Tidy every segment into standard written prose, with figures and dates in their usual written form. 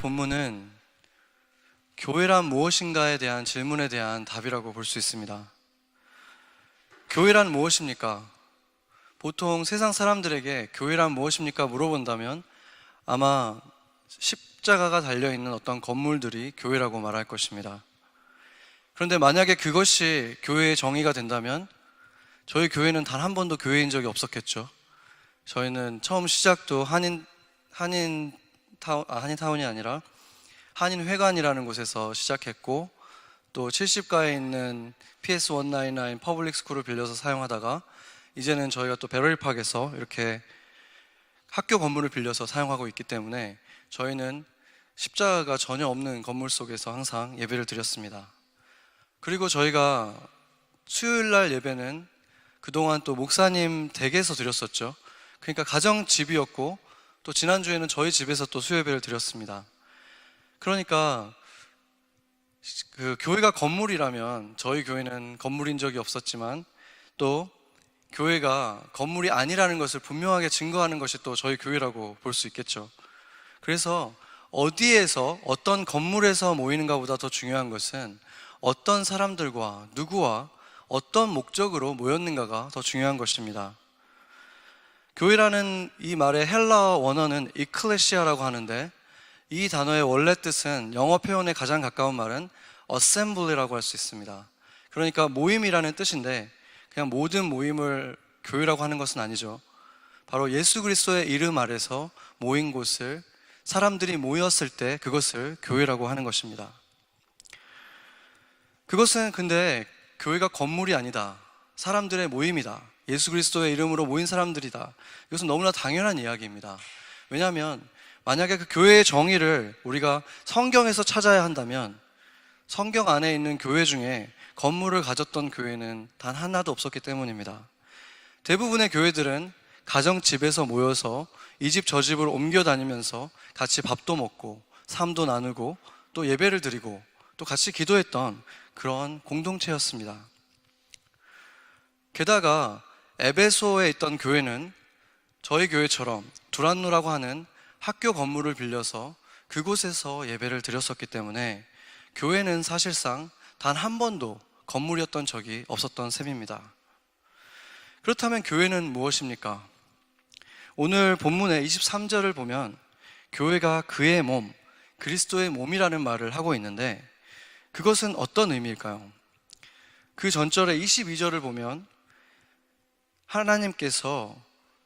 본문은 교회란 무엇인가에 대한 질문에 대한 답이라고 볼 수 있습니다. 교회란 무엇입니까? 보통 세상 사람들에게 교회란 무엇입니까? 물어본다면 아마 십자가가 달려있는 어떤 건물들이 교회라고 말할 것입니다. 그런데 만약에 그것이 교회의 정의가 된다면 저희 교회는 단 한 번도 교회인 적이 없었겠죠. 저희는 처음 시작도 한인타운이 아니라 한인회관이라는 곳에서 시작했고, 또 70가에 있는 PS199 퍼블릭 스쿨을 빌려서 사용하다가 이제는 저희가 또 베럴리팍에서 이렇게 학교 건물을 빌려서 사용하고 있기 때문에 저희는 십자가가 전혀 없는 건물 속에서 항상 예배를 드렸습니다. 그리고 저희가 수요일날 예배는 그동안 또 목사님 댁에서 드렸었죠. 그러니까 가정집이었고, 또 지난주에는 저희 집에서 또 수요예배를 드렸습니다. 그러니까 그 교회가 건물이라면 저희 교회는 건물인 적이 없었지만, 또 교회가 건물이 아니라는 것을 분명하게 증거하는 것이 또 저희 교회라고 볼 수 있겠죠. 그래서 어디에서, 어떤 건물에서 모이는가 보다 더 중요한 것은 어떤 사람들과 누구와 어떤 목적으로 모였는가가 더 중요한 것입니다. 교회라는 이 말의 헬라어 원어는 이클레시아라고 하는데, 이 단어의 원래 뜻은 영어 표현에 가장 가까운 말은 assembly라고 할 수 있습니다. 그러니까 모임이라는 뜻인데, 그냥 모든 모임을 교회라고 하는 것은 아니죠. 바로 예수 그리스도의 이름 아래서 모인 곳을, 사람들이 모였을 때 그것을 교회라고 하는 것입니다. 그것은 근데 교회가 건물이 아니다, 사람들의 모임이다, 예수 그리스도의 이름으로 모인 사람들이다, 이것은 너무나 당연한 이야기입니다. 왜냐하면 만약에 그 교회의 정의를 우리가 성경에서 찾아야 한다면 성경 안에 있는 교회 중에 건물을 가졌던 교회는 단 하나도 없었기 때문입니다. 대부분의 교회들은 가정집에서 모여서 이 집 저 집을 옮겨 다니면서 같이 밥도 먹고 삶도 나누고 또 예배를 드리고 또 같이 기도했던 그런 공동체였습니다. 게다가 에베소에 있던 교회는 저희 교회처럼 두란노라고 하는 학교 건물을 빌려서 그곳에서 예배를 드렸었기 때문에 교회는 사실상 단 한 번도 건물이었던 적이 없었던 셈입니다. 그렇다면 교회는 무엇입니까? 오늘 본문의 23절을 보면 교회가 그의 몸, 그리스도의 몸이라는 말을 하고 있는데, 그것은 어떤 의미일까요? 그 전절의 22절을 보면 하나님께서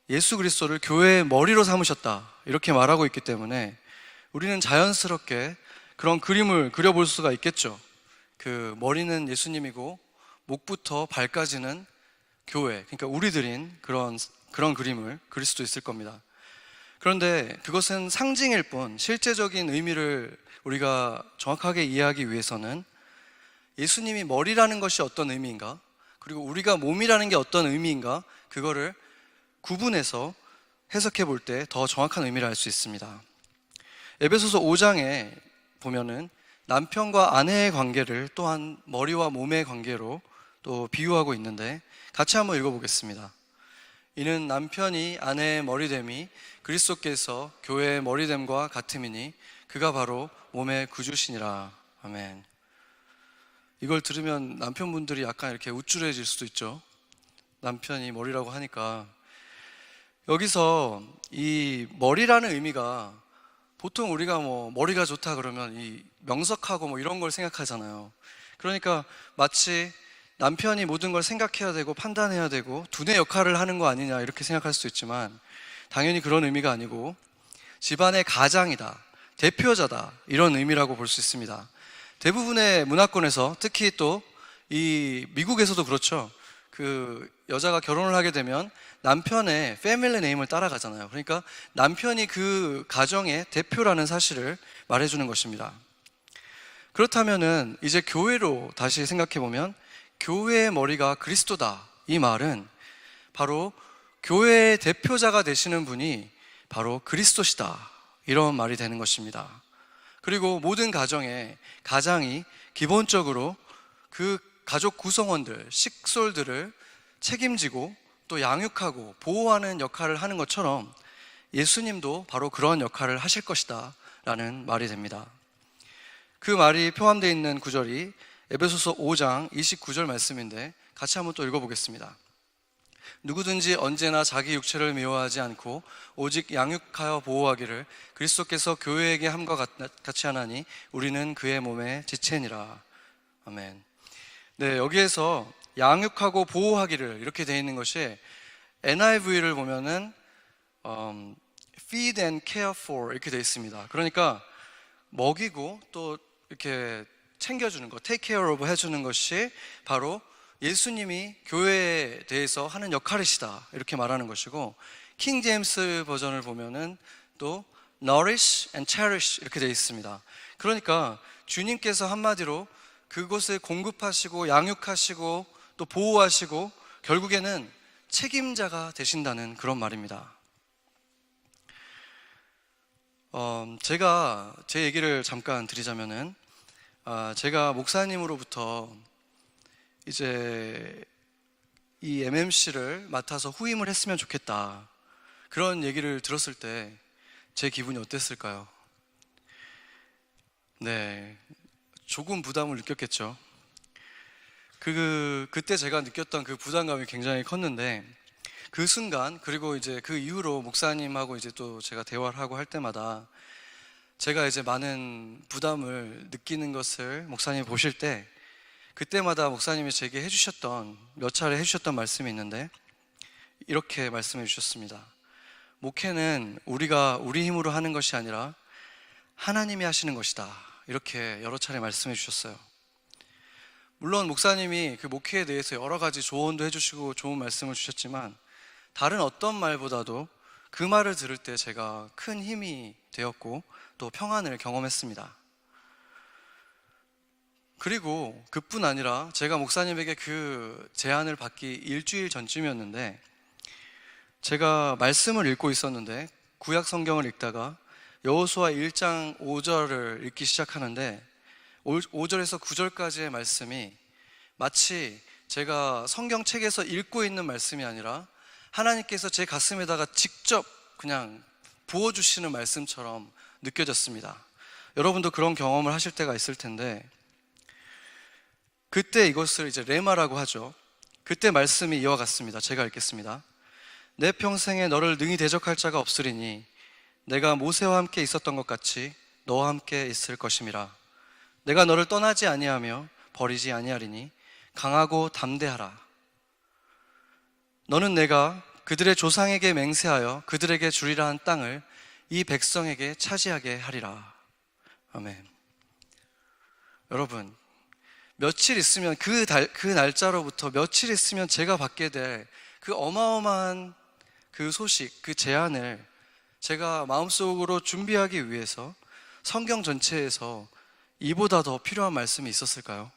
예수 그리스도를 교회의 머리로 삼으셨다, 이렇게 말하고 있기 때문에 우리는 자연스럽게 그런 그림을 그려볼 수가 있겠죠. 그 머리는 예수님이고 목부터 발까지는 교회, 그러니까 우리들인 그런 그림을 그릴 수도 있을 겁니다. 그런데 그것은 상징일 뿐 실제적인 의미를 우리가 정확하게 이해하기 위해서는 예수님이 머리라는 것이 어떤 의미인가, 그리고 우리가 몸이라는 게 어떤 의미인가, 그거를 구분해서 해석해 볼 때 더 정확한 의미를 알 수 있습니다. 에베소서 5장에 보면은 남편과 아내의 관계를 또한 머리와 몸의 관계로 또 비유하고 있는데, 같이 한번 읽어보겠습니다. 이는 남편이 아내의 머리됨이 그리스도께서 교회의 머리됨과 같음이니 그가 바로 몸의 구주시니라. 아멘. 이걸 들으면 남편분들이 약간 이렇게 우쭐해질 수도 있죠. 남편이 머리라고 하니까. 여기서 이 머리라는 의미가, 보통 우리가 뭐 머리가 좋다 그러면 이 명석하고 뭐 이런 걸 생각하잖아요. 그러니까 마치 남편이 모든 걸 생각해야 되고 판단해야 되고 두뇌 역할을 하는 거 아니냐, 이렇게 생각할 수도 있지만 당연히 그런 의미가 아니고 집안의 가장이다, 대표자다, 이런 의미라고 볼 수 있습니다. 대부분의 문화권에서, 특히 또 이 미국에서도 그렇죠. 그 여자가 결혼을 하게 되면 남편의 패밀리 네임을 따라가잖아요. 그러니까 남편이 그 가정의 대표라는 사실을 말해주는 것입니다. 그렇다면은 이제 교회로 다시 생각해 보면 교회의 머리가 그리스도다, 이 말은 바로 교회의 대표자가 되시는 분이 바로 그리스도시다, 이런 말이 되는 것입니다. 그리고 모든 가장이 기본적으로 그 가족 구성원들, 식솔들을 책임지고 또 양육하고 보호하는 역할을 하는 것처럼 예수님도 바로 그런 역할을 하실 것이다, 라는 말이 됩니다. 그 말이 포함되어 있는 구절이 에베소서 5장 29절 말씀인데 같이 한번 또 읽어보겠습니다. 누구든지 언제나 자기 육체를 미워하지 않고 오직 양육하여 보호하기를 그리스도께서 교회에게 함과 같이 하나니 우리는 그의 몸의 지체니라. 아멘. 네, 여기에서 양육하고 보호하기를 이렇게 되어 있는 것이 NIV를 보면은 feed and care for 이렇게 되어 있습니다. 그러니까 먹이고 또 이렇게 챙겨주는 것, take care of 해주는 것이 바로 예수님이 교회에 대해서 하는 역할이시다 이렇게 말하는 것이고, 킹 제임스 버전을 보면은 또 nourish and cherish 이렇게 되어 있습니다. 그러니까 주님께서 한마디로 그것을 공급하시고 양육하시고 또 보호하시고 결국에는 책임자가 되신다는 그런 말입니다. 제가 제 얘기를 잠깐 드리자면은 제가 목사님으로부터 이제 이 MMC를 맡아서 후임을 했으면 좋겠다 그런 얘기를 들었을 때 제 기분이 어땠을까요? 네, 조금 부담을 느꼈겠죠. 그때 제가 느꼈던 그 부담감이 굉장히 컸는데 그 순간, 그리고 이제 그 이후로 목사님하고 이제 또 제가 대화를 하고 할 때마다 제가 이제 많은 부담을 느끼는 것을 목사님이 보실 때 그때마다 목사님이 제게 몇 차례 해주셨던 말씀이 있는데 이렇게 말씀해 주셨습니다. 목회는 우리가 우리 힘으로 하는 것이 아니라 하나님이 하시는 것이다 이렇게 여러 차례 말씀해 주셨어요. 물론 목사님이 그 목회에 대해서 여러 가지 조언도 해주시고 좋은 말씀을 주셨지만 다른 어떤 말보다도 그 말을 들을 때 제가 큰 힘이 되었고 또 평안을 경험했습니다. 그리고 그뿐 아니라 제가 목사님에게 그 제안을 받기 일주일 전쯤이었는데 제가 말씀을 읽고 있었는데 구약 성경을 읽다가 여호수아 1장 5절을 읽기 시작하는데 5절에서 9절까지의 말씀이 마치 제가 성경책에서 읽고 있는 말씀이 아니라 하나님께서 제 가슴에다가 직접 그냥 부어주시는 말씀처럼 느껴졌습니다. 여러분도 그런 경험을 하실 때가 있을 텐데 그때 이것을 이제 레마라고 하죠. 그때 말씀이 이와 같습니다. 제가 읽겠습니다. 내 평생에 너를 능히 대적할 자가 없으리니 내가 모세와 함께 있었던 것 같이 너와 함께 있을 것임이라. 내가 너를 떠나지 아니하며 버리지 아니하리니 강하고 담대하라. 너는 내가 그들의 조상에게 맹세하여 그들에게 주리라 한 땅을 이 백성에게 차지하게 하리라. 아멘. 여러분, 며칠 있으면 그 날짜로부터 며칠 있으면 제가 받게 될 그 어마어마한 그 소식, 그 제안을 제가 마음속으로 준비하기 위해서 성경 전체에서 이보다 더 필요한 말씀이 있었을까요?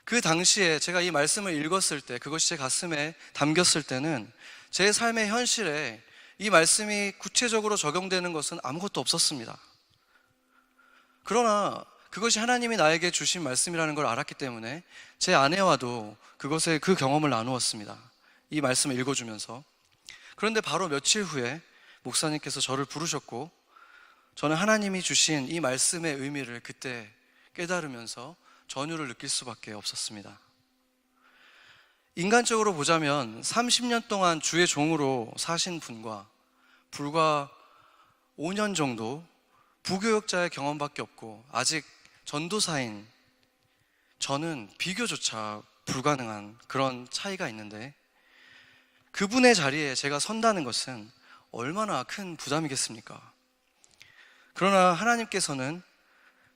그 당시에 제가 이 말씀을 읽었을 때, 그것이 제 가슴에 담겼을 때는 제 삶의 현실에 이 말씀이 구체적으로 적용되는 것은 아무것도 없었습니다. 그러나 그것이 하나님이 나에게 주신 말씀이라는 걸 알았기 때문에 제 아내와도 그 경험을 나누었습니다. 이 말씀을 읽어주면서. 그런데 바로 며칠 후에 목사님께서 저를 부르셨고 저는 하나님이 주신 이 말씀의 의미를 그때 깨달으면서 전율을 느낄 수밖에 없었습니다. 인간적으로 보자면 30년 동안 주의 종으로 사신 분과 불과 5년 정도 부교역자의 경험밖에 없고 아직 전도사인 저는 비교조차 불가능한 그런 차이가 있는데 그분의 자리에 제가 선다는 것은 얼마나 큰 부담이겠습니까? 그러나 하나님께서는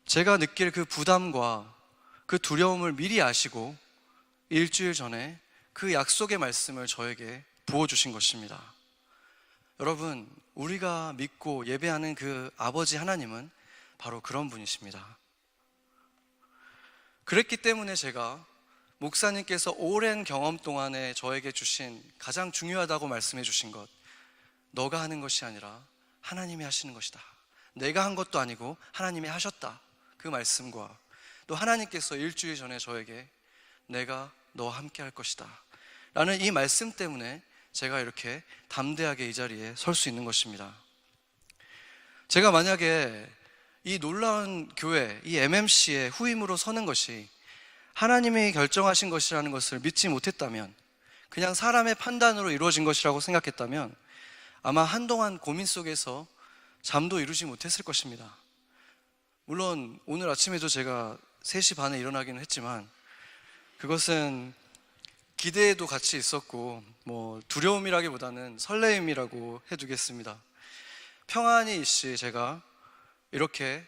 제가 느낄 그 부담과 그 두려움을 미리 아시고 일주일 전에 그 약속의 말씀을 저에게 부어주신 것입니다. 여러분, 우리가 믿고 예배하는 그 아버지 하나님은 바로 그런 분이십니다. 그랬기 때문에 제가 목사님께서 오랜 경험 동안에 저에게 주신 가장 중요하다고 말씀해 주신 것, 너가 하는 것이 아니라 하나님이 하시는 것이다. 내가 한 것도 아니고 하나님이 하셨다. 그 말씀과 또 하나님께서 일주일 전에 저에게 내가 너와 함께 할 것이다 라는 이 말씀 때문에 제가 이렇게 담대하게 이 자리에 설 수 있는 것입니다. 제가 만약에 이 놀라운 교회, 이 MMC의 후임으로 서는 것이 하나님이 결정하신 것이라는 것을 믿지 못했다면, 그냥 사람의 판단으로 이루어진 것이라고 생각했다면 아마 한동안 고민 속에서 잠도 이루지 못했을 것입니다. 물론 오늘 아침에도 제가 3시 반에 일어나기는 했지만 그것은 기대에도 같이 있었고 두려움이라기보다는 설레임이라고 해두겠습니다. 평안히 있이 제가 이렇게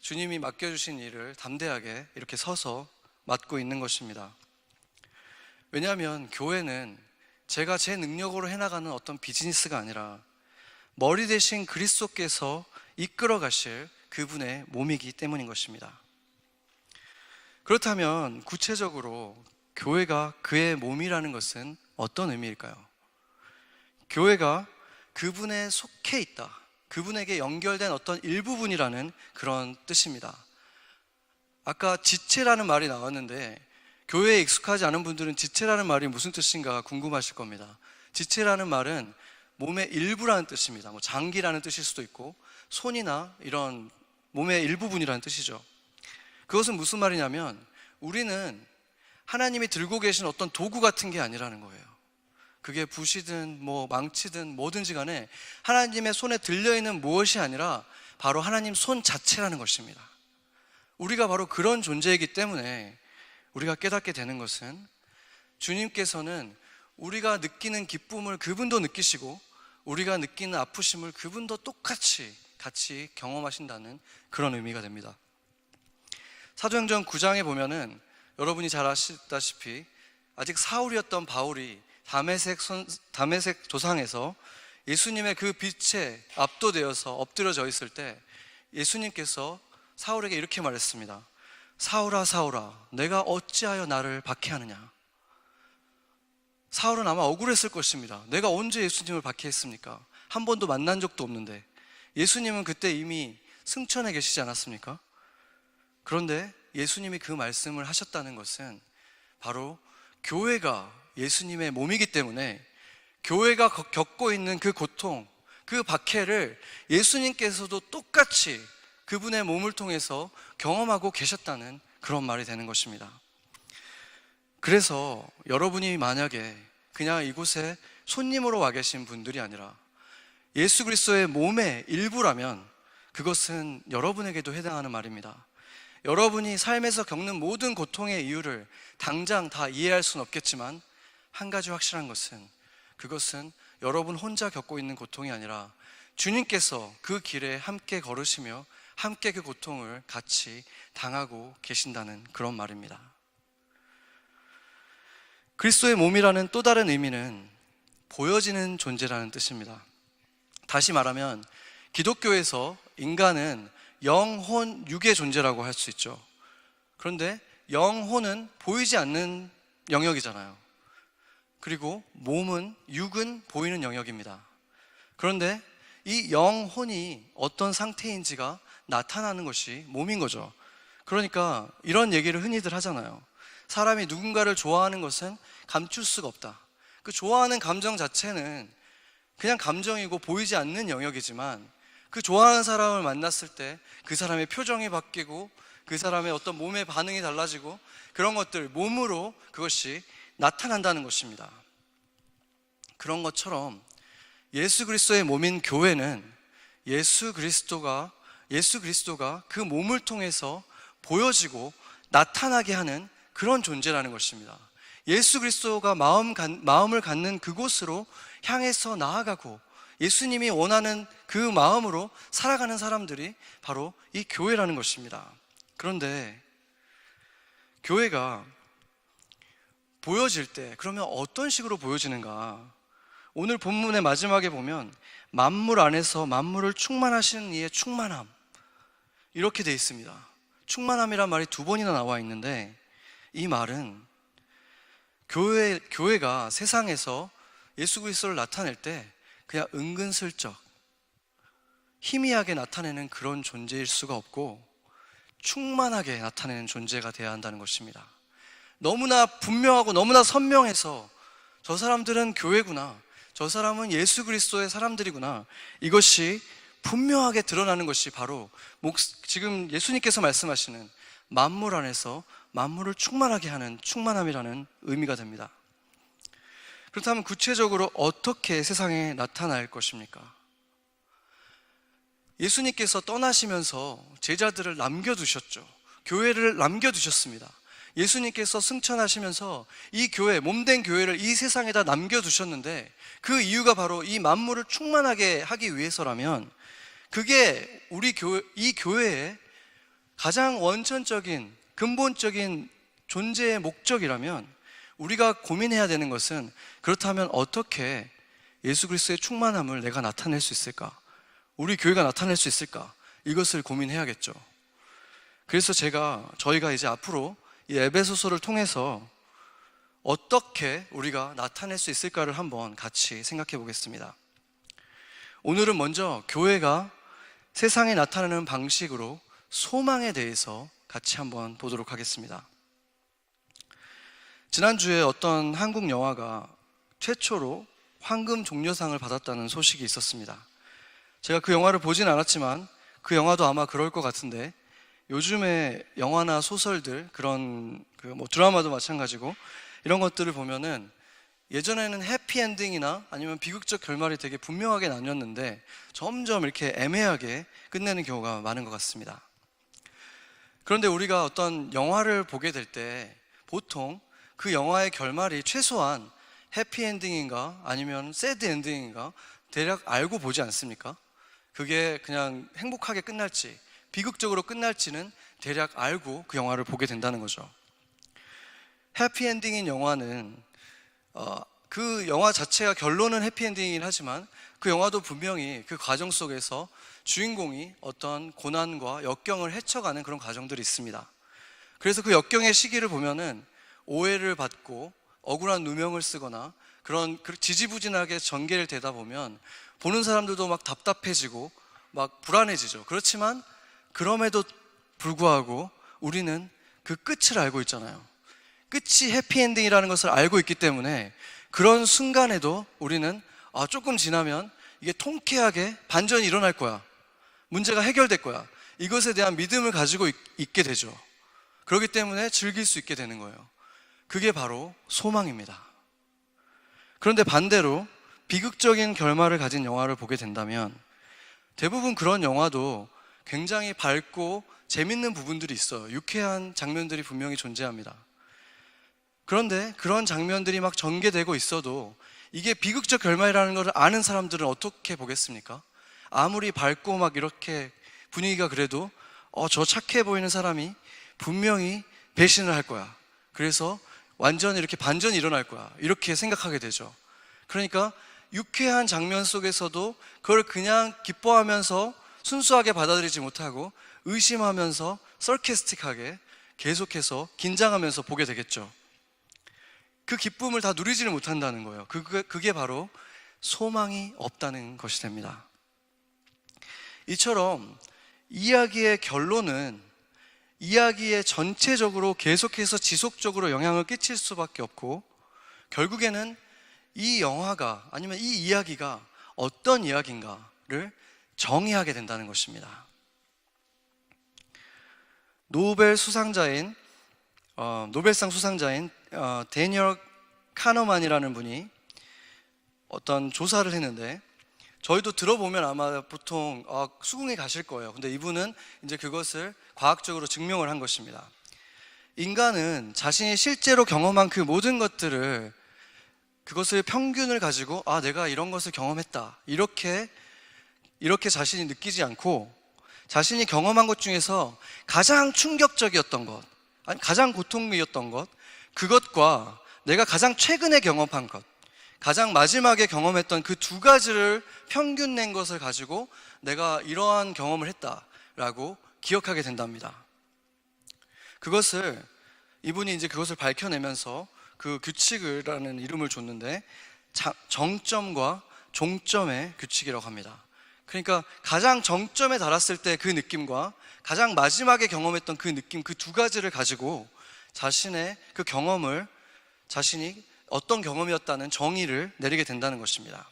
주님이 맡겨주신 일을 담대하게 이렇게 서서 맡고 있는 것입니다. 왜냐하면 교회는 제가 제 능력으로 해나가는 어떤 비즈니스가 아니라 머리 대신 그리스도께서 이끌어 가실 그분의 몸이기 때문인 것입니다. 그렇다면 구체적으로 교회가 그의 몸이라는 것은 어떤 의미일까요? 교회가 그분에 속해 있다, 그분에게 연결된 어떤 일부분이라는 그런 뜻입니다. 아까 지체라는 말이 나왔는데 교회에 익숙하지 않은 분들은 지체라는 말이 무슨 뜻인가 궁금하실 겁니다. 지체라는 말은 몸의 일부라는 뜻입니다. 장기라는 뜻일 수도 있고 손이나 이런 몸의 일부분이라는 뜻이죠. 그것은 무슨 말이냐면 우리는 하나님이 들고 계신 어떤 도구 같은 게 아니라는 거예요. 그게 붓이든 망치든 뭐든지 간에 하나님의 손에 들려있는 무엇이 아니라 바로 하나님 손 자체라는 것입니다. 우리가 바로 그런 존재이기 때문에 우리가 깨닫게 되는 것은 주님께서는 우리가 느끼는 기쁨을 그분도 느끼시고 우리가 느끼는 아프심을 그분도 똑같이 같이 경험하신다는 그런 의미가 됩니다. 사도행전 9장에 보면은 여러분이 잘 아시다시피 아직 사울이었던 바울이 다메섹 도상에서 예수님의 그 빛에 압도되어서 엎드려져 있을 때 예수님께서 사울에게 이렇게 말했습니다. 사울아 사울아 내가 어찌하여 나를 박해하느냐. 사울은 아마 억울했을 것입니다. 내가 언제 예수님을 박해했습니까? 한 번도 만난 적도 없는데. 예수님은 그때 이미 승천해 계시지 않았습니까? 그런데 예수님이 그 말씀을 하셨다는 것은 바로 교회가 예수님의 몸이기 때문에 교회가 겪고 있는 그 고통, 그 박해를 예수님께서도 똑같이 그분의 몸을 통해서 경험하고 계셨다는 그런 말이 되는 것입니다. 그래서 여러분이 만약에 그냥 이곳에 손님으로 와 계신 분들이 아니라 예수 그리스도의 몸의 일부라면 그것은 여러분에게도 해당하는 말입니다. 여러분이 삶에서 겪는 모든 고통의 이유를 당장 다 이해할 수는 없겠지만 한 가지 확실한 것은 그것은 여러분 혼자 겪고 있는 고통이 아니라 주님께서 그 길에 함께 걸으시며 함께 그 고통을 같이 당하고 계신다는 그런 말입니다. 그리스도의 몸이라는 또 다른 의미는 보여지는 존재라는 뜻입니다. 다시 말하면 기독교에서 인간은 영혼, 육의 존재라고 할 수 있죠. 그런데 영혼은 보이지 않는 영역이잖아요. 그리고 몸은, 육은 보이는 영역입니다. 그런데 이 영혼이 어떤 상태인지가 나타나는 것이 몸인 거죠. 그러니까 이런 얘기를 흔히들 하잖아요. 사람이 누군가를 좋아하는 것은 감출 수가 없다. 그 좋아하는 감정 자체는 그냥 감정이고 보이지 않는 영역이지만 그 좋아하는 사람을 만났을 때 그 사람의 표정이 바뀌고 그 사람의 어떤 몸의 반응이 달라지고 그런 것들, 몸으로 그것이 나타난다는 것입니다. 그런 것처럼 예수 그리스도의 몸인 교회는 예수 그리스도가 그 몸을 통해서 보여지고 나타나게 하는 그런 존재라는 것입니다. 예수 그리스도가 마음을 갖는 그곳으로 향해서 나아가고 예수님이 원하는 그 마음으로 살아가는 사람들이 바로 이 교회라는 것입니다. 그런데 교회가 보여질 때 그러면 어떤 식으로 보여지는가? 오늘 본문의 마지막에 보면 만물 안에서 만물을 충만하시는 이의 충만함, 이렇게 되어 있습니다. 충만함이란 말이 2번이나 나와 있는데 이 말은 교회가 세상에서 예수 그리스도를 나타낼 때 그냥 은근슬쩍 희미하게 나타내는 그런 존재일 수가 없고 충만하게 나타내는 존재가 되어야 한다는 것입니다. 너무나 분명하고 너무나 선명해서 저 사람들은 교회구나, 저 사람은 예수 그리스도의 사람들이구나, 이것이 분명하게 드러나는 것이 바로 지금 예수님께서 말씀하시는 만물 안에서 만물을 충만하게 하는 충만함이라는 의미가 됩니다. 그렇다면 구체적으로 어떻게 세상에 나타날 것입니까? 예수님께서 떠나시면서 제자들을 남겨두셨죠. 교회를 남겨두셨습니다. 예수님께서 승천하시면서 이 교회, 몸된 교회를 이 세상에다 남겨두셨는데, 그 이유가 바로 이 만물을 충만하게 하기 위해서라면, 그게 이 교회의 가장 원천적인 근본적인 존재의 목적이라면, 우리가 고민해야 되는 것은, 그렇다면 어떻게 예수 그리스도의 충만함을 내가 나타낼 수 있을까? 우리 교회가 나타낼 수 있을까? 이것을 고민해야겠죠. 그래서 저희가 이제 앞으로 이 에베소서를 통해서 어떻게 우리가 나타낼 수 있을까를 한번 같이 생각해 보겠습니다. 오늘은 먼저 교회가 세상에 나타나는 방식으로 소망에 대해서 같이 한번 보도록 하겠습니다. 지난주에 어떤 한국 영화가 최초로 황금 종려상을 받았다는 소식이 있었습니다. 제가 그 영화를 보진 않았지만 그 영화도 아마 그럴 것 같은데, 요즘에 영화나 소설들, 그런 드라마도 마찬가지고 이런 것들을 보면은 예전에는 해피엔딩이나 아니면 비극적 결말이 되게 분명하게 나뉘었는데 점점 이렇게 애매하게 끝내는 경우가 많은 것 같습니다. 그런데 우리가 어떤 영화를 보게 될 때 보통 그 영화의 결말이 최소한 해피엔딩인가 아니면 새드엔딩인가 대략 알고 보지 않습니까? 그게 그냥 행복하게 끝날지 비극적으로 끝날지는 대략 알고 그 영화를 보게 된다는 거죠. 해피엔딩인 영화는 그 영화 자체가 결론은 해피엔딩이긴 하지만 그 영화도 분명히 그 과정 속에서 주인공이 어떤 고난과 역경을 헤쳐가는 그런 과정들이 있습니다. 그래서 그 역경의 시기를 보면은 오해를 받고 억울한 누명을 쓰거나 그런 지지부진하게 전개를 되다 보면 보는 사람들도 막 답답해지고 막 불안해지죠. 그렇지만 그럼에도 불구하고 우리는 그 끝을 알고 있잖아요. 끝이 해피엔딩이라는 것을 알고 있기 때문에 그런 순간에도 우리는 조금 지나면 이게 통쾌하게 반전이 일어날 거야, 문제가 해결될 거야, 이것에 대한 믿음을 가지고 있게 되죠. 그렇기 때문에 즐길 수 있게 되는 거예요. 그게 바로 소망입니다. 그런데 반대로 비극적인 결말을 가진 영화를 보게 된다면 대부분 그런 영화도 굉장히 밝고 재밌는 부분들이 있어요. 유쾌한 장면들이 분명히 존재합니다. 그런데 그런 장면들이 막 전개되고 있어도 이게 비극적 결말이라는 것을 아는 사람들은 어떻게 보겠습니까? 아무리 밝고 막 이렇게 분위기가 그래도 저 착해 보이는 사람이 분명히 배신을 할 거야, 그래서 완전히 이렇게 반전이 일어날 거야, 이렇게 생각하게 되죠. 그러니까 유쾌한 장면 속에서도 그걸 그냥 기뻐하면서 순수하게 받아들이지 못하고 의심하면서 서캐스틱하게 계속해서 긴장하면서 보게 되겠죠. 그 기쁨을 다 누리지를 못한다는 거예요. 그게 바로 소망이 없다는 것이 됩니다. 이처럼 이야기의 결론은 이야기의 전체적으로 계속해서 지속적으로 영향을 끼칠 수밖에 없고, 결국에는 이 영화가 아니면 이 이야기가 어떤 이야기인가를 정의하게 된다는 것입니다. 노벨상 수상자인 데니얼 카너만이라는 분이 어떤 조사를 했는데, 저희도 들어보면 아마 보통 수긍이 가실 거예요. 근데 이분은 이제 그것을 과학적으로 증명을 한 것입니다. 인간은 자신이 실제로 경험한 그 모든 것들을, 그것을 평균을 가지고 내가 이런 것을 경험했다, 이렇게 자신이 느끼지 않고, 자신이 경험한 것 중에서 가장 충격적이었던 것, 아니 가장 고통이었던 것, 그것과 내가 가장 최근에 경험한 것, 가장 마지막에 경험했던 그 두 가지를 평균 낸 것을 가지고 내가 이러한 경험을 했다라고 기억하게 된답니다. 이분이 이제 그것을 밝혀내면서 그 규칙이라는 이름을 줬는데, 정점과 종점의 규칙이라고 합니다. 그러니까 가장 정점에 달았을 때 그 느낌과 가장 마지막에 경험했던 그 느낌, 그 두 가지를 가지고 자신의 그 경험을, 자신이 어떤 경험이었다는 정의를 내리게 된다는 것입니다.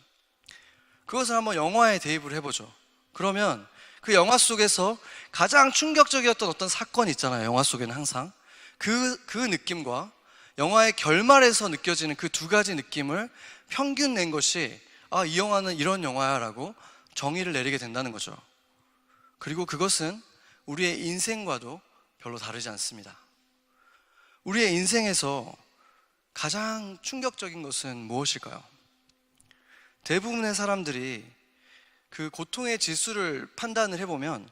그것을 한번 영화에 대입을 해보죠. 그러면 그 영화 속에서 가장 충격적이었던 어떤 사건이 있잖아요. 영화 속에는 항상 그 느낌과 영화의 결말에서 느껴지는 그 두 가지 느낌을 평균 낸 것이 이 영화는 이런 영화야 라고 정의를 내리게 된다는 거죠. 그리고 그것은 우리의 인생과도 별로 다르지 않습니다. 우리의 인생에서 가장 충격적인 것은 무엇일까요? 대부분의 사람들이 그 고통의 지수를 판단을 해보면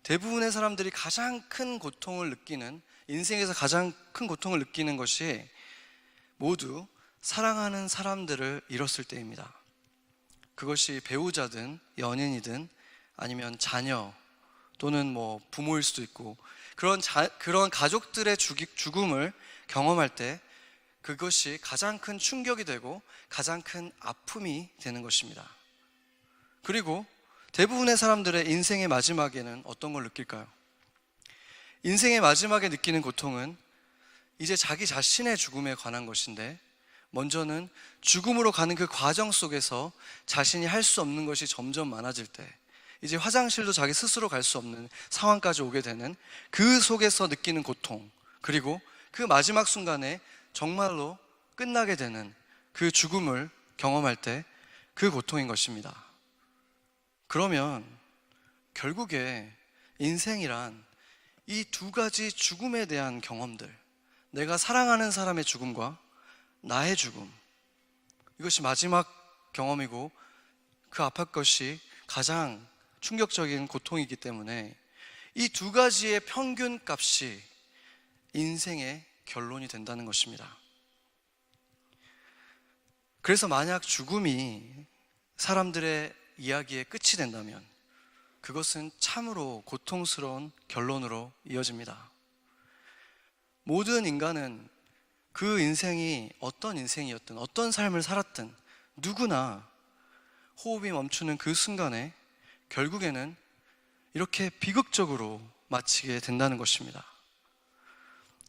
대부분의 사람들이 가장 큰 고통을 느끼는, 인생에서 가장 큰 고통을 느끼는 것이 모두 사랑하는 사람들을 잃었을 때입니다. 그것이 배우자든 연인이든 아니면 자녀 또는 뭐 부모일 수도 있고 그런 가족들의 죽음을 경험할 때 그것이 가장 큰 충격이 되고 가장 큰 아픔이 되는 것입니다. 그리고 대부분의 사람들의 인생의 마지막에는 어떤 걸 느낄까요? 인생의 마지막에 느끼는 고통은 이제 자기 자신의 죽음에 관한 것인데, 먼저는 죽음으로 가는 그 과정 속에서 자신이 할 수 없는 것이 점점 많아질 때, 이제 화장실도 자기 스스로 갈 수 없는 상황까지 오게 되는 그 속에서 느끼는 고통, 그리고 그 마지막 순간에 정말로 끝나게 되는 그 죽음을 경험할 때 그 고통인 것입니다. 그러면 결국에 인생이란 이 두 가지 죽음에 대한 경험들, 내가 사랑하는 사람의 죽음과 나의 죽음, 이것이 마지막 경험이고 그 앞의 것이 가장 충격적인 고통이기 때문에 이 두 가지의 평균 값이 인생의 결론이 된다는 것입니다. 그래서 만약 죽음이 사람들의 이야기의 끝이 된다면 그것은 참으로 고통스러운 결론으로 이어집니다. 모든 인간은 그 인생이 어떤 인생이었든 어떤 삶을 살았든 누구나 호흡이 멈추는 그 순간에 결국에는 이렇게 비극적으로 마치게 된다는 것입니다.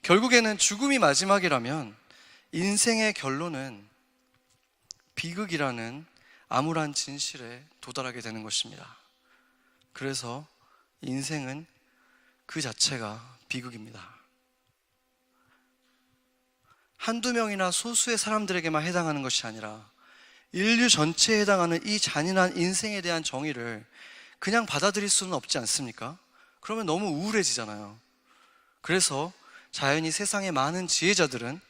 결국에는 죽음이 마지막이라면 인생의 결론은 비극이라는 암울한 진실에 도달하게 되는 것입니다. 그래서 인생은 그 자체가 비극입니다. 한두 명이나 소수의 사람들에게만 해당하는 것이 아니라 인류 전체에 해당하는 이 잔인한 인생에 대한 정의를 그냥 받아들일 수는 없지 않습니까? 그러면 너무 우울해지잖아요. 그래서 자연히 세상의 많은 지혜자들은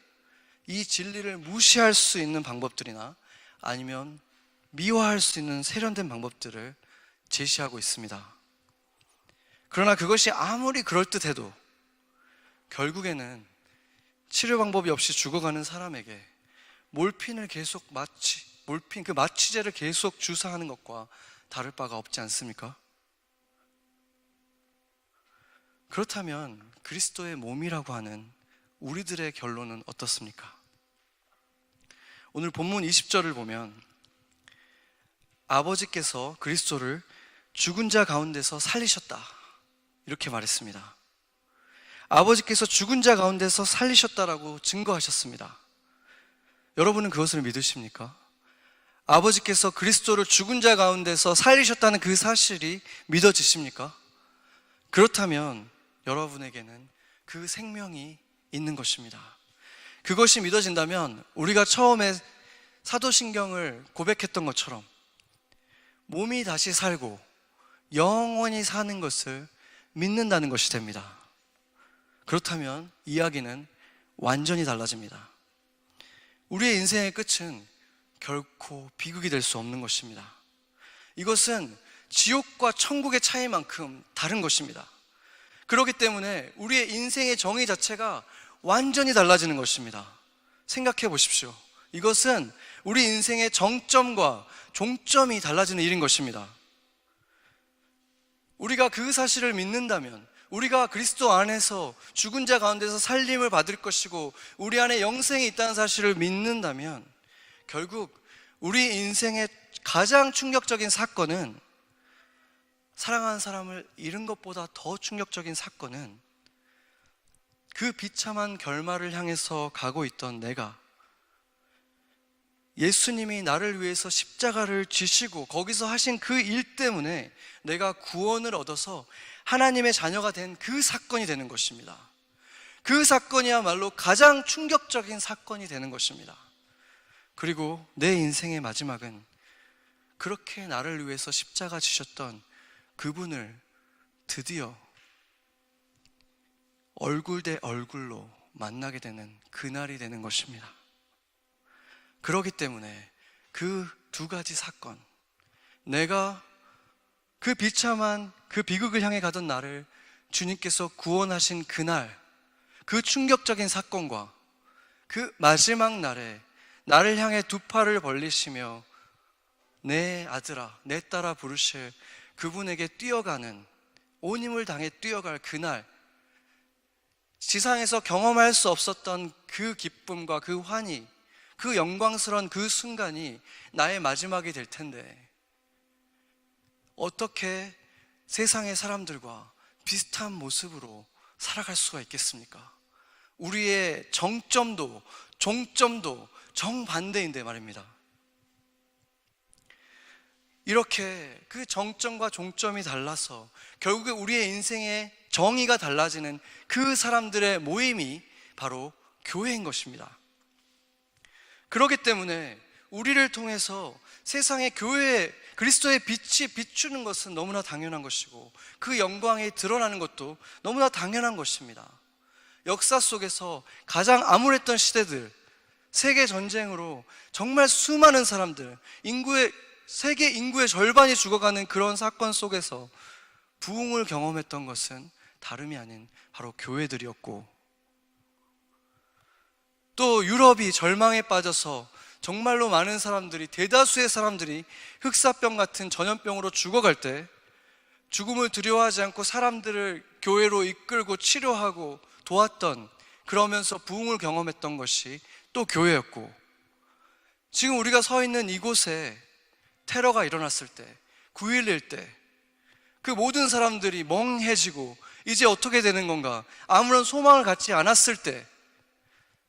이 진리를 무시할 수 있는 방법들이나 아니면 미화할 수 있는 세련된 방법들을 제시하고 있습니다. 그러나 그것이 아무리 그럴듯해도 결국에는 치료 방법이 없이 죽어가는 사람에게 몰핀 그 마취제를 계속 주사하는 것과 다를 바가 없지 않습니까? 그렇다면 그리스도의 몸이라고 하는 우리들의 결론은 어떻습니까? 오늘 본문 20절을 보면 아버지께서 그리스도를 죽은 자 가운데서 살리셨다, 이렇게 말했습니다. 아버지께서 죽은 자 가운데서 살리셨다라고 증거하셨습니다. 여러분은 그것을 믿으십니까? 아버지께서 그리스도를 죽은 자 가운데서 살리셨다는 그 사실이 믿어지십니까? 그렇다면 여러분에게는 그 생명이 있는 것입니다. 그것이 믿어진다면 우리가 처음에 사도신경을 고백했던 것처럼 몸이 다시 살고 영원히 사는 것을 믿는다는 것이 됩니다. 그렇다면 이야기는 완전히 달라집니다. 우리의 인생의 끝은 결코 비극이 될 수 없는 것입니다. 이것은 지옥과 천국의 차이만큼 다른 것입니다. 그렇기 때문에 우리의 인생의 정의 자체가 완전히 달라지는 것입니다. 생각해 보십시오. 이것은 우리 인생의 정점과 종점이 달라지는 일인 것입니다. 우리가 그 사실을 믿는다면, 우리가 그리스도 안에서 죽은 자 가운데서 살림을 받을 것이고 우리 안에 영생이 있다는 사실을 믿는다면 결국 우리 인생의 가장 충격적인 사건은, 사랑하는 사람을 잃은 것보다 더 충격적인 사건은 그 비참한 결말을 향해서 가고 있던 내가 예수님이 나를 위해서 십자가를 지시고 거기서 하신 그 일 때문에 내가 구원을 얻어서 하나님의 자녀가 된 그 사건이 되는 것입니다. 그 사건이야말로 가장 충격적인 사건이 되는 것입니다. 그리고 내 인생의 마지막은 그렇게 나를 위해서 십자가 지셨던 그분을 드디어 얼굴 대 얼굴로 만나게 되는 그날이 되는 것입니다. 그렇기 때문에 그 두 가지 사건, 내가 그 비참한 그 비극을 향해 가던 나를 주님께서 구원하신 그날, 그 충격적인 사건과 그 마지막 날에 나를 향해 두 팔을 벌리시며 내 아들아, 내 딸아 부르실 그분에게 뛰어가는, 온 힘을 당해 뛰어갈 그날, 지상에서 경험할 수 없었던 그 기쁨과 그 환희, 그 영광스러운 그 순간이 나의 마지막이 될 텐데 어떻게 세상의 사람들과 비슷한 모습으로 살아갈 수가 있겠습니까? 우리의 정점도 종점도 정반대인데 말입니다. 이렇게 그 정점과 종점이 달라서 결국에 우리의 인생의 정의가 달라지는 그 사람들의 모임이 바로 교회인 것입니다. 그렇기 때문에 우리를 통해서 세상의 교회에 그리스도의 빛이 비추는 것은 너무나 당연한 것이고 그 영광이 드러나는 것도 너무나 당연한 것입니다. 역사 속에서 가장 암울했던 시대들, 세계 전쟁으로 정말 수많은 사람들, 세계 인구의 절반이 죽어가는 그런 사건 속에서 부흥을 경험했던 것은 다름이 아닌 바로 교회들이었고, 또 유럽이 절망에 빠져서 정말로 많은 사람들이, 대다수의 사람들이 흑사병 같은 전염병으로 죽어갈 때 죽음을 두려워하지 않고 사람들을 교회로 이끌고 치료하고 도왔던, 그러면서 부흥을 경험했던 것이 또 교회였고, 지금 우리가 서 있는 이곳에 테러가 일어났을 때, 9.11 때 그 모든 사람들이 멍해지고 이제 어떻게 되는 건가, 아무런 소망을 갖지 않았을 때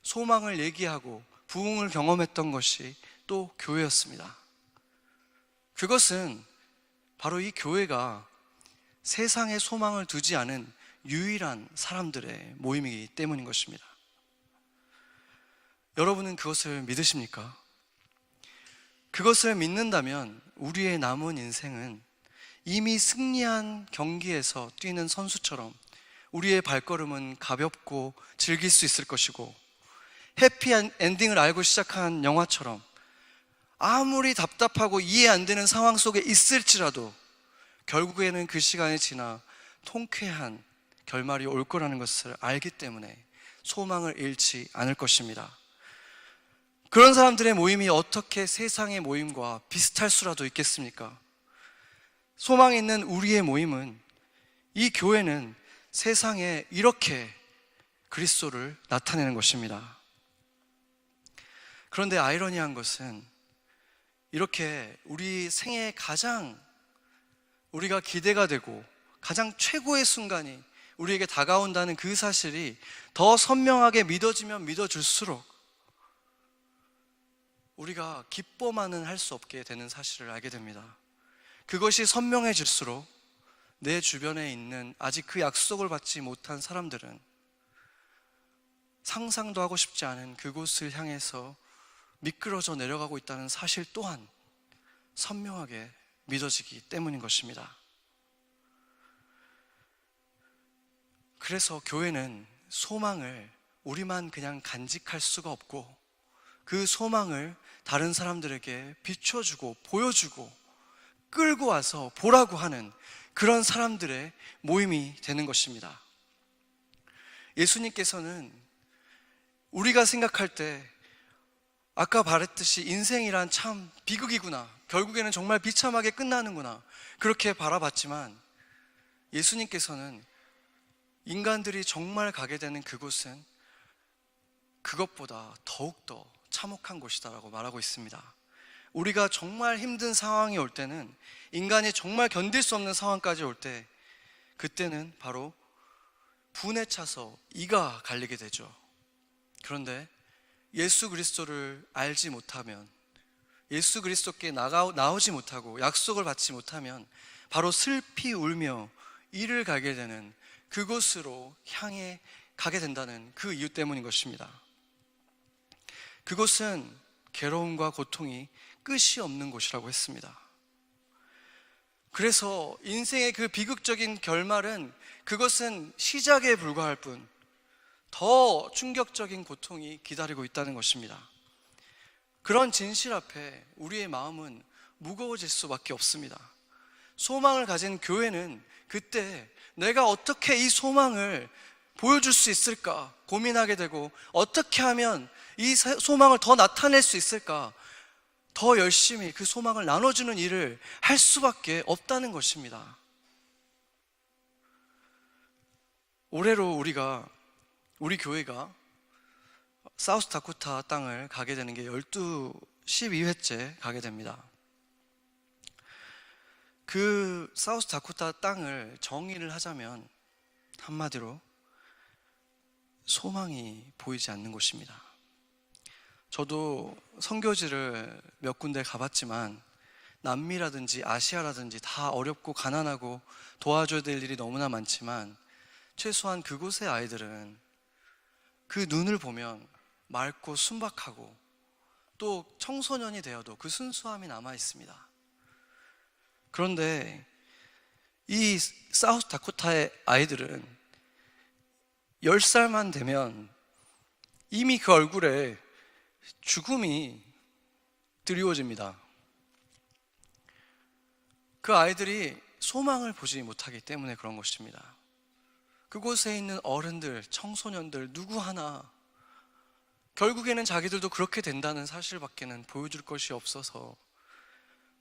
소망을 얘기하고 부흥을 경험했던 것이 또 교회였습니다. 그것은 바로 이 교회가 세상에 소망을 두지 않은 유일한 사람들의 모임이기 때문인 것입니다. 여러분은 그것을 믿으십니까? 그것을 믿는다면 우리의 남은 인생은 이미 승리한 경기에서 뛰는 선수처럼 우리의 발걸음은 가볍고 즐길 수 있을 것이고, 해피 엔딩을 알고 시작한 영화처럼 아무리 답답하고 이해 안 되는 상황 속에 있을지라도 결국에는 그 시간이 지나 통쾌한 결말이 올 거라는 것을 알기 때문에 소망을 잃지 않을 것입니다. 그런 사람들의 모임이 어떻게 세상의 모임과 비슷할 수라도 있겠습니까? 소망이 있는 우리의 모임은, 이 교회는 세상에 이렇게 그리스도를 나타내는 것입니다. 그런데 아이러니한 것은 이렇게 우리 생애에 가장 우리가 기대가 되고 가장 최고의 순간이 우리에게 다가온다는 그 사실이 더 선명하게 믿어지면 믿어질수록 우리가 기뻐만은 할 수 없게 되는 사실을 알게 됩니다. 그것이 선명해질수록 내 주변에 있는 아직 그 약속을 받지 못한 사람들은 상상도 하고 싶지 않은 그곳을 향해서 미끄러져 내려가고 있다는 사실 또한 선명하게 믿어지기 때문인 것입니다. 그래서 교회는 소망을 우리만 그냥 간직할 수가 없고, 그 소망을 다른 사람들에게 비춰주고 보여주고 끌고 와서 보라고 하는 그런 사람들의 모임이 되는 것입니다. 예수님께서는 우리가 생각할 때 아까 말했듯이 인생이란 참 비극이구나, 결국에는 정말 비참하게 끝나는구나, 그렇게 바라봤지만 예수님께서는 인간들이 정말 가게 되는 그곳은 그것보다 더욱더 참혹한 곳이다라고 말하고 있습니다. 우리가 정말 힘든 상황이 올 때는, 인간이 정말 견딜 수 없는 상황까지 올 때, 그때는 바로 분에 차서 이가 갈리게 되죠. 그런데 예수 그리스도를 알지 못하면, 예수 그리스도께 나오지 못하고 약속을 받지 못하면 바로 슬피 울며 이를 가게 되는 그곳으로 향해 가게 된다는 그 이유 때문인 것입니다. 그곳은 괴로움과 고통이 끝이 없는 곳이라고 했습니다. 그래서 인생의 그 비극적인 결말은 그것은 시작에 불과할 뿐 더 충격적인 고통이 기다리고 있다는 것입니다. 그런 진실 앞에 우리의 마음은 무거워질 수밖에 없습니다. 소망을 가진 교회는 그때 내가 어떻게 이 소망을 보여줄 수 있을까 고민하게 되고, 어떻게 하면 이 소망을 더 나타낼 수 있을까 더 열심히 그 소망을 나눠주는 일을 할 수밖에 없다는 것입니다. 올해로 우리 교회가 사우스다코타 땅을 가게 되는 게 12회째 가게 됩니다. 그 사우스다코타 땅을 정의를 하자면 한마디로 소망이 보이지 않는 곳입니다. 저도 선교지를 몇 군데 가봤지만 남미라든지 아시아라든지 다 어렵고 가난하고 도와줘야 될 일이 너무나 많지만 최소한 그곳의 아이들은 그 눈을 보면 맑고 순박하고 또 청소년이 되어도 그 순수함이 남아 있습니다. 그런데 이 사우스다코타의 아이들은 10살만 되면 이미 그 얼굴에 죽음이 드리워집니다. 그 아이들이 소망을 보지 못하기 때문에 그런 것입니다. 그곳에 있는 어른들, 청소년들 누구 하나 결국에는 자기들도 그렇게 된다는 사실밖에는 보여줄 것이 없어서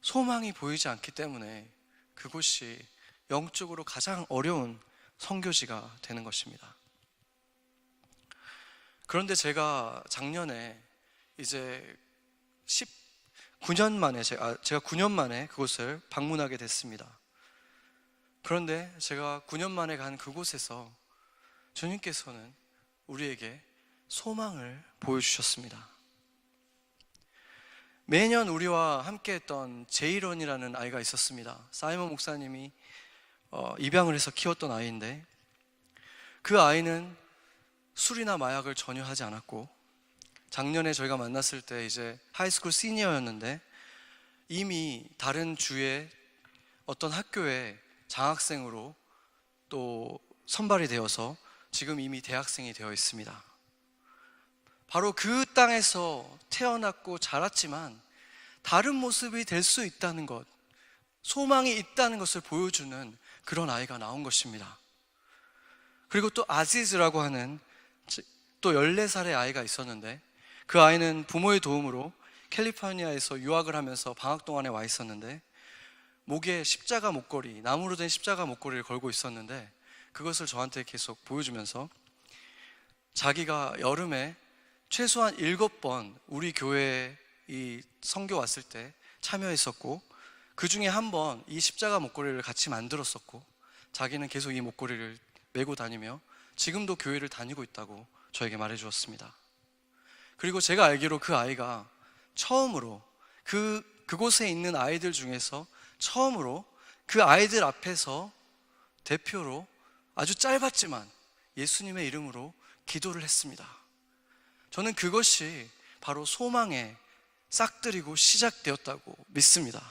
소망이 보이지 않기 때문에 그곳이 영적으로 가장 어려운 선교지가 되는 것입니다. 그런데 제가 작년에 이제 9년 만에 제가 9년 만에 그곳을 방문하게 됐습니다. 그런데 제가 9년 만에 간 그곳에서 주님께서는 우리에게 소망을 보여주셨습니다. 매년 우리와 함께했던 제이런이라는 아이가 있었습니다. 사이먼 목사님이 입양을 해서 키웠던 아이인데, 그 아이는 술이나 마약을 전혀 하지 않았고, 작년에 저희가 만났을 때 이제 하이스쿨 시니어였는데 이미 다른 주의 어떤 학교에 장학생으로 또 선발이 되어서 지금 이미 대학생이 되어 있습니다. 바로 그 땅에서 태어났고 자랐지만 다른 모습이 될 수 있다는 것, 소망이 있다는 것을 보여주는 그런 아이가 나온 것입니다. 그리고 또 아지즈라고 하는 또 14살의 아이가 있었는데, 그 아이는 부모의 도움으로 캘리포니아에서 유학을 하면서 방학 동안에 와 있었는데 목에 십자가 목걸이, 나무로 된 십자가 목걸이를 걸고 있었는데 그것을 저한테 계속 보여주면서 자기가 여름에 최소한 7번 우리 교회에 이 선교 왔을 때 참여했었고, 그 중에 한 번 이 십자가 목걸이를 같이 만들었었고, 자기는 계속 이 목걸이를 메고 다니며 지금도 교회를 다니고 있다고 저에게 말해 주었습니다. 그리고 제가 알기로 그 아이가 처음으로 그곳에 있는 아이들 중에서 처음으로 그 아이들 앞에서 대표로 아주 짧았지만 예수님의 이름으로 기도를 했습니다. 저는 그것이 바로 소망의 싹들이고 시작되었다고 믿습니다.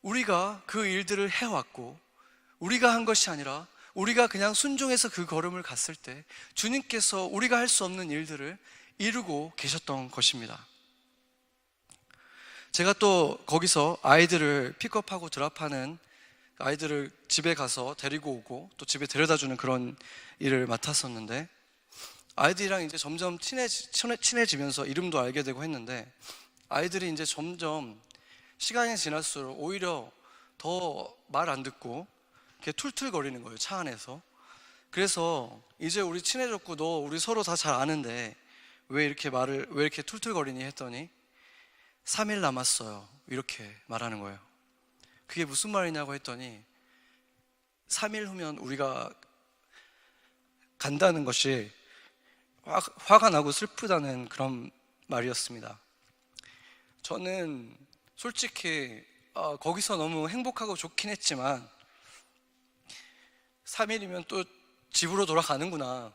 우리가 그 일들을 해왔고, 우리가 한 것이 아니라 우리가 그냥 순종해서 그 걸음을 갔을 때 주님께서 우리가 할 수 없는 일들을 이루고 계셨던 것입니다. 제가 또 거기서 아이들을 픽업하고 드랍하는, 아이들을 집에 가서 데리고 오고 또 집에 데려다주는 그런 일을 맡았었는데, 아이들이랑 이제 점점 친해지면서 이름도 알게 되고 했는데, 아이들이 이제 점점 시간이 지날수록 오히려 더 말 안 듣고 이렇게 툴툴거리는 거예요, 차 안에서. 그래서 이제 우리 친해졌고 너 우리 서로 다 잘 아는데 왜 이렇게 툴툴거리니 했더니 3일 남았어요, 이렇게 말하는 거예요. 그게 무슨 말이냐고 했더니 3일 후면 우리가 간다는 것이 화가 나고 슬프다는 그런 말이었습니다. 저는 솔직히 거기서 너무 행복하고 좋긴 했지만 3일이면 또 집으로 돌아가는구나,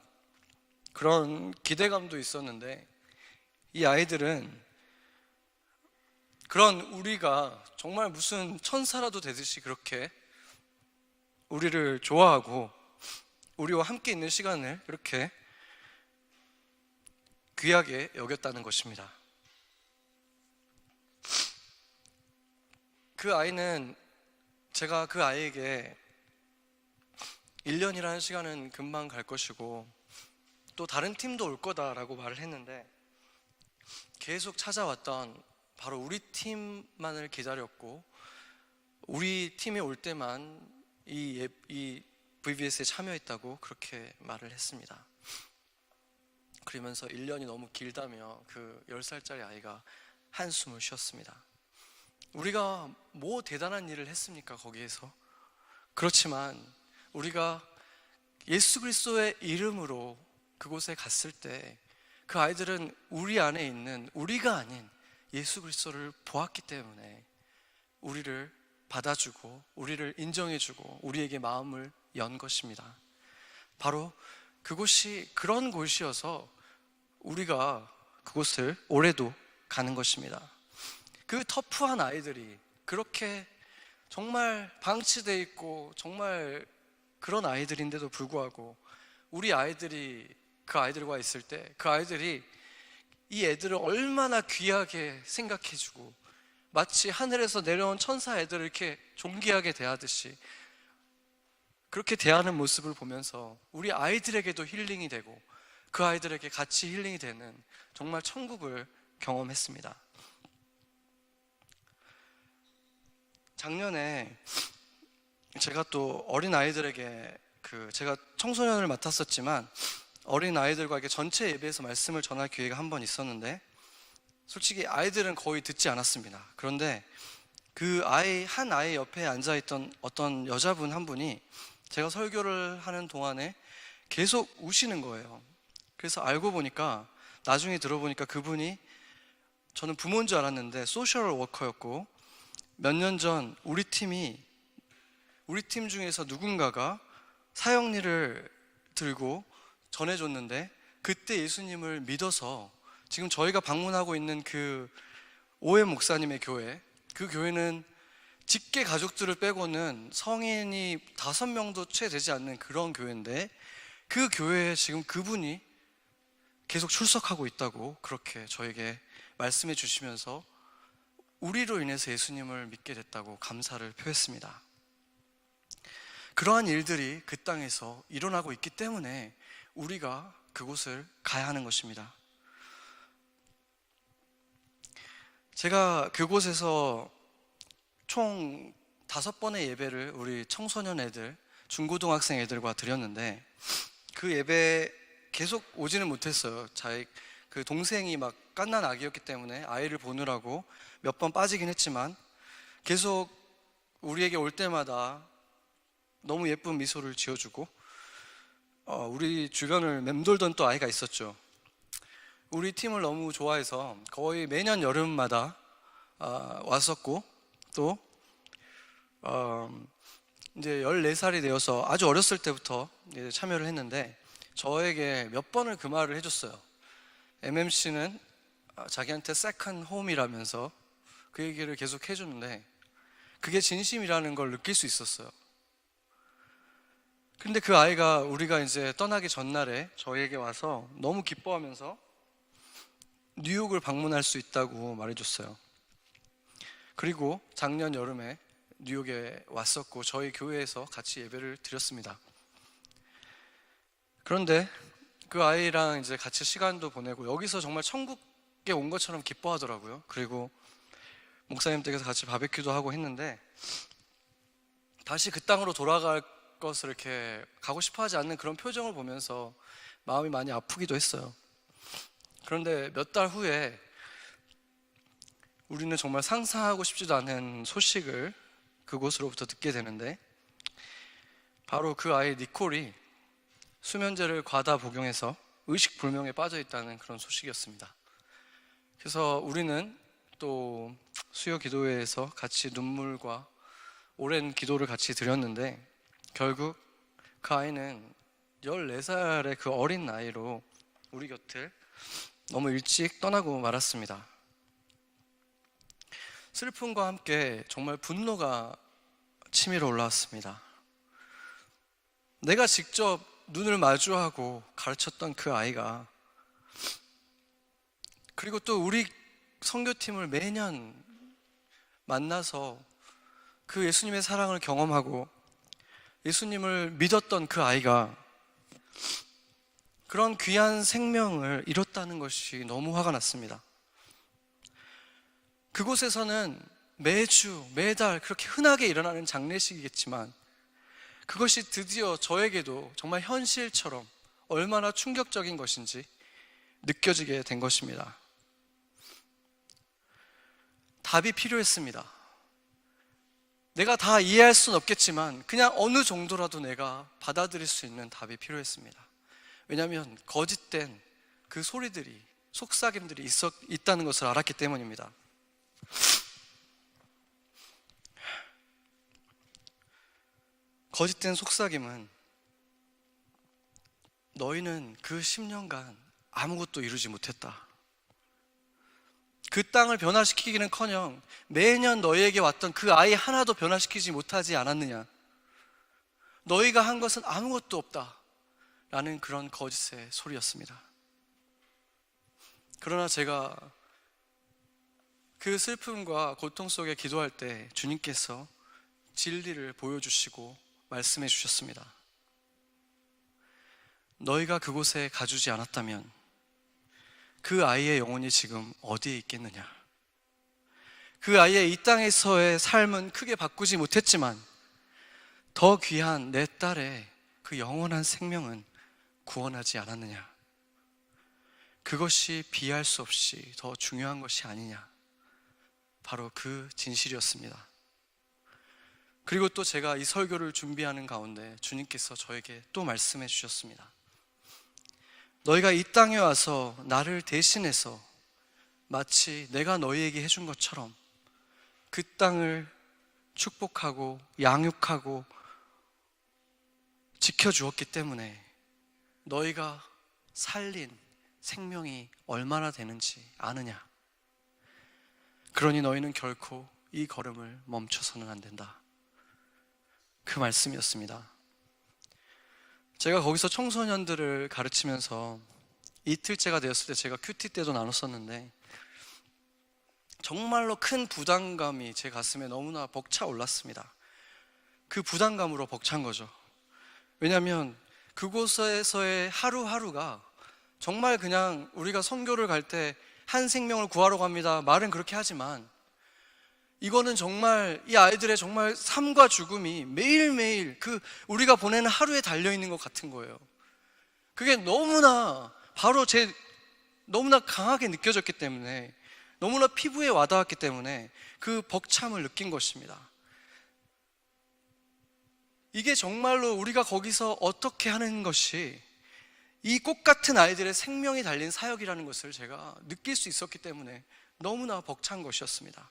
그런 기대감도 있었는데, 이 아이들은 그런 우리가 정말 무슨 천사라도 되듯이 그렇게 우리를 좋아하고 우리와 함께 있는 시간을 이렇게 귀하게 여겼다는 것입니다. 그 아이는, 제가 그 아이에게 1년이라는 시간은 금방 갈 것이고 또 다른 팀도 올 거다라고 말을 했는데, 계속 찾아왔던 바로 우리 팀만을 기다렸고 우리 팀이 올 때만 이 VBS에 참여했다고 그렇게 말을 했습니다. 그러면서 1년이 너무 길다며 그 10살짜리 아이가 한숨을 쉬었습니다. 우리가 뭐 대단한 일을 했습니까 거기에서? 그렇지만 우리가 예수 그리스도의 이름으로 그곳에 갔을 때 그 아이들은 우리 안에 있는 우리가 아닌 예수 그리스도를 보았기 때문에 우리를 받아주고 우리를 인정해주고 우리에게 마음을 연 것입니다. 바로 그곳이 그런 곳이어서 우리가 그곳을 올해도 가는 것입니다. 그 터프한 아이들이 그렇게 정말 방치되어 있고 정말 그런 아이들인데도 불구하고 우리 아이들이 그 아이들과 있을 때 그 아이들이 이 애들을 얼마나 귀하게 생각해주고 마치 하늘에서 내려온 천사 애들을 이렇게 존귀하게 대하듯이 그렇게 대하는 모습을 보면서 우리 아이들에게도 힐링이 되고 그 아이들에게 같이 힐링이 되는 정말 천국을 경험했습니다. 작년에 제가 또 어린 아이들에게 제가 청소년을 맡았었지만 어린 아이들과 전체 예배에서 말씀을 전할 기회가 한 번 있었는데, 솔직히 아이들은 거의 듣지 않았습니다. 그런데 그 한 아이 옆에 앉아있던 어떤 여자분 한 분이 제가 설교를 하는 동안에 계속 우시는 거예요. 그래서 알고 보니까, 나중에 들어보니까 그분이, 저는 부모인 줄 알았는데 소셜 워커였고, 몇 년 전 우리 팀 중에서 누군가가 사형리를 들고 전해줬는데, 그때 예수님을 믿어서 지금 저희가 방문하고 있는 그 오해 목사님의 교회, 그 교회는 직계 가족들을 빼고는 성인이 5명도 채 되지 않는 그런 교회인데, 그 교회에 지금 그분이 계속 출석하고 있다고 그렇게 저에게 말씀해 주시면서 우리로 인해서 예수님을 믿게 됐다고 감사를 표했습니다. 그러한 일들이 그 땅에서 일어나고 있기 때문에 우리가 그곳을 가야 하는 것입니다. 제가 그곳에서 총 5번의 예배를 우리 청소년 애들, 중고등학생 애들과 드렸는데, 그 예배 계속 오지는 못했어요. 그 동생이 막 갓난 아기였기 때문에 아이를 보느라고 몇 번 빠지긴 했지만 계속 우리에게 올 때마다 너무 예쁜 미소를 지어주고 우리 주변을 맴돌던 또 아이가 있었죠. 우리 팀을 너무 좋아해서 거의 매년 여름마다 왔었고, 또 이제 14살이 되어서 아주 어렸을 때부터 참여를 했는데 저에게 몇 번을 그 말을 해줬어요. MMC는 자기한테 세컨 홈이라면서 그 얘기를 계속 해주는데 그게 진심이라는 걸 느낄 수 있었어요. 근데 그 아이가 우리가 이제 떠나기 전날에 저희에게 와서 너무 기뻐하면서 뉴욕을 방문할 수 있다고 말해줬어요. 그리고 작년 여름에 뉴욕에 왔었고 저희 교회에서 같이 예배를 드렸습니다. 그런데 그 아이랑 이제 같이 시간도 보내고 여기서 정말 천국에 온 것처럼 기뻐하더라고요. 그리고 목사님 댁에서 같이 바베큐도 하고 했는데 다시 그 땅으로 돌아갈 것을 이렇게 가고 싶어 하지 않는 그런 표정을 보면서 마음이 많이 아프기도 했어요. 그런데 몇 달 후에 우리는 정말 상상하고 싶지도 않은 소식을 그곳으로부터 듣게 되는데, 바로 그 아이 니콜이 수면제를 과다 복용해서 의식불명에 빠져 있다는 그런 소식이었습니다. 그래서 우리는 또 수요 기도회에서 같이 눈물과 오랜 기도를 같이 드렸는데, 결국 그 아이는 14살의 그 어린 나이로 우리 곁을 너무 일찍 떠나고 말았습니다. 슬픔과 함께 정말 분노가 치밀어 올라왔습니다. 내가 직접 눈을 마주하고 가르쳤던 그 아이가, 그리고 또 우리 선교팀을 매년 만나서 그 예수님의 사랑을 경험하고 예수님을 믿었던 그 아이가 그런 귀한 생명을 잃었다는 것이 너무 화가 났습니다. 그곳에서는 매주, 매달 그렇게 흔하게 일어나는 장례식이겠지만, 그것이 드디어 저에게도 정말 현실처럼 얼마나 충격적인 것인지 느껴지게 된 것입니다. 답이 필요했습니다. 내가 다 이해할 수는 없겠지만 그냥 어느 정도라도 내가 받아들일 수 있는 답이 필요했습니다. 왜냐하면 거짓된 그 소리들이, 속삭임들이 있다는 것을 알았기 때문입니다. 거짓된 속삭임은 너희는 그 10년간 아무것도 이루지 못했다. 그 땅을 변화시키기는커녕 매년 너희에게 왔던 그 아이 하나도 변화시키지 못하지 않았느냐. 너희가 한 것은 아무것도 없다 라는 그런 거짓의 소리였습니다. 그러나 제가 그 슬픔과 고통 속에 기도할 때 주님께서 진리를 보여주시고 말씀해 주셨습니다. 너희가 그곳에 가주지 않았다면 그 아이의 영혼이 지금 어디에 있겠느냐. 그 아이의 이 땅에서의 삶은 크게 바꾸지 못했지만 더 귀한 내 딸의 그 영원한 생명은 구원하지 않았느냐. 그것이 비할 수 없이 더 중요한 것이 아니냐. 바로 그 진실이었습니다. 그리고 또 제가 이 설교를 준비하는 가운데 주님께서 저에게 또 말씀해 주셨습니다. 너희가 이 땅에 와서 나를 대신해서 마치 내가 너희에게 해준 것처럼 그 땅을 축복하고 양육하고 지켜주었기 때문에 너희가 살린 생명이 얼마나 되는지 아느냐. 그러니 너희는 결코 이 걸음을 멈춰서는 안 된다. 그 말씀이었습니다. 제가 거기서 청소년들을 가르치면서 이틀째가 되었을 때 제가 큐티 때도 나눴었는데 정말로 큰 부담감이 제 가슴에 너무나 벅차 올랐습니다. 그 부담감으로 벅찬 거죠. 왜냐하면 그곳에서의 하루하루가 정말 그냥 우리가 선교를 갈 때 한 생명을 구하러 갑니다 말은 그렇게 하지만 이거는 정말 이 아이들의 정말 삶과 죽음이 매일매일 그 우리가 보내는 하루에 달려있는 것 같은 거예요. 그게 너무나 너무나 강하게 느껴졌기 때문에, 너무나 피부에 와닿았기 때문에 그 벅참을 느낀 것입니다. 이게 정말로 우리가 거기서 어떻게 하는 것이 이 꽃 같은 아이들의 생명이 달린 사역이라는 것을 제가 느낄 수 있었기 때문에 너무나 벅찬 것이었습니다.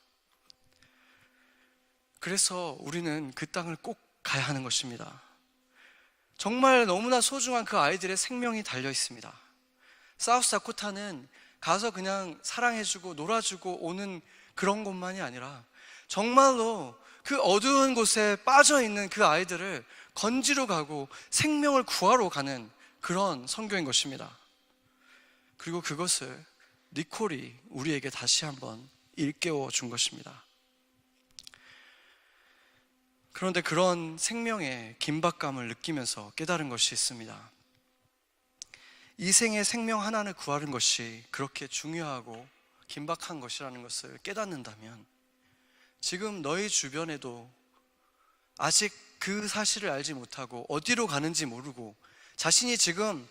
그래서 우리는 그 땅을 꼭 가야 하는 것입니다. 정말 너무나 소중한 그 아이들의 생명이 달려 있습니다. 사우스다코타는 가서 그냥 사랑해주고 놀아주고 오는 그런 곳만이 아니라 정말로 그 어두운 곳에 빠져있는 그 아이들을 건지러 가고 생명을 구하러 가는 그런 선교인 것입니다. 그리고 그것을 니콜이 우리에게 다시 한번 일깨워 준 것입니다. 그런데 그런 생명의 긴박감을 느끼면서 깨달은 것이 있습니다. 이 생의 생명 하나를 구하는 것이 그렇게 중요하고 긴박한 것이라는 것을 깨닫는다면 지금 너희 주변에도 아직 그 사실을 알지 못하고 어디로 가는지 모르고 자신이 지금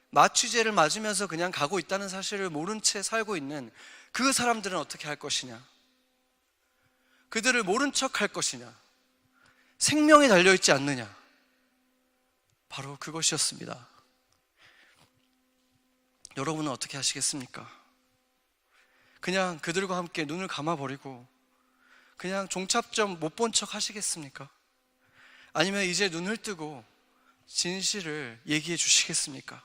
마취제를 맞으면서 그냥 가고 있다는 사실을 모른 채 살고 있는 그 사람들은 어떻게 할 것이냐? 그들을 모른 척 할 것이냐? 생명이 달려있지 않느냐? 바로 그냥 그들과 함께 눈을 감아버리고 그냥 종착점 못 본 척 하시겠습니까? 아니면 이제 눈을 뜨고 진실을 얘기해 주시겠습니까?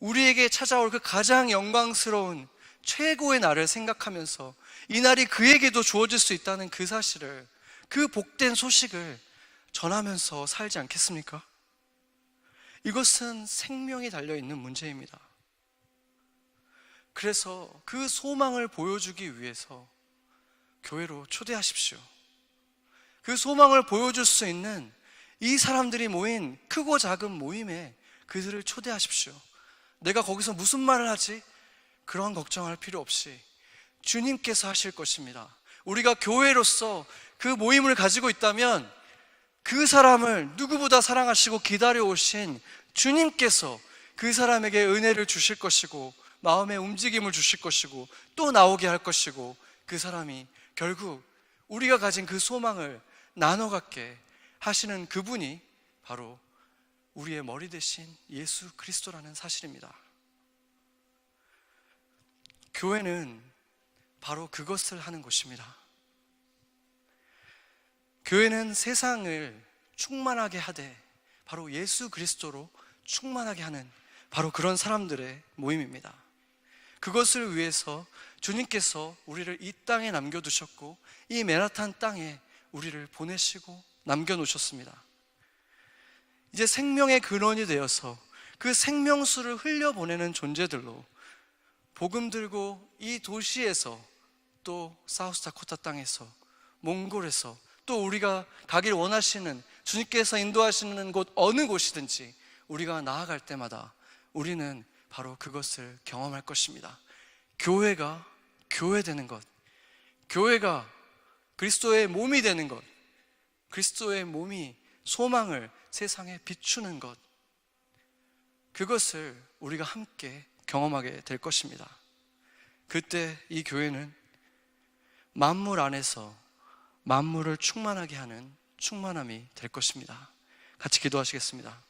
우리에게 찾아올 그 가장 영광스러운 최고의 날을 생각하면서 이 날이 그에게도 주어질 수 있다는 그 사실을, 그 복된 소식을 전하면서 살지 않겠습니까? 이것은 생명이 달려있는 문제입니다. 그래서 그 소망을 보여주기 위해서 교회로 초대하십시오. 그 소망을 보여줄 수 있는 이 사람들이 모인 크고 작은 모임에 그들을 초대하십시오. 내가 거기서 무슨 말을 하지? 그런 걱정할 필요 없이 주님께서 하실 것입니다. 우리가 교회로서 그 모임을 가지고 있다면 그 사람을 누구보다 사랑하시고 기다려오신 주님께서 그 사람에게 은혜를 주실 것이고 마음의 움직임을 주실 것이고 또 나오게 할 것이고, 그 사람이 결국 우리가 가진 그 소망을 나눠 갖게 하시는 그분이 바로 우리의 머리 대신 예수 그리스도라는 사실입니다. 교회는 바로 그것을 하는 곳입니다. 교회는 세상을 충만하게 하되 바로 예수 그리스도로 충만하게 하는 바로 그런 사람들의 모임입니다. 그것을 위해서 주님께서 우리를 이 땅에 남겨두셨고 이 맨하탄 땅에 우리를 보내시고 남겨놓으셨습니다. 이제 생명의 근원이 되어서 그 생명수를 흘려보내는 존재들로 복음 들고 이 도시에서, 또 사우스다코타 땅에서, 몽골에서, 또 우리가 가길 원하시는 주님께서 인도하시는 곳 어느 곳이든지 우리가 나아갈 때마다 우리는 바로 그것을 경험할 것입니다. 교회가 교회되는 것, 교회가 그리스도의 몸이 되는 것, 그리스도의 몸이 소망을 세상에 비추는 것, 그것을 우리가 함께 경험하게 될 것입니다. 그때 이 교회는 만물 안에서 만물을 충만하게 하는 충만함이 될 것입니다. 같이 기도하시겠습니다.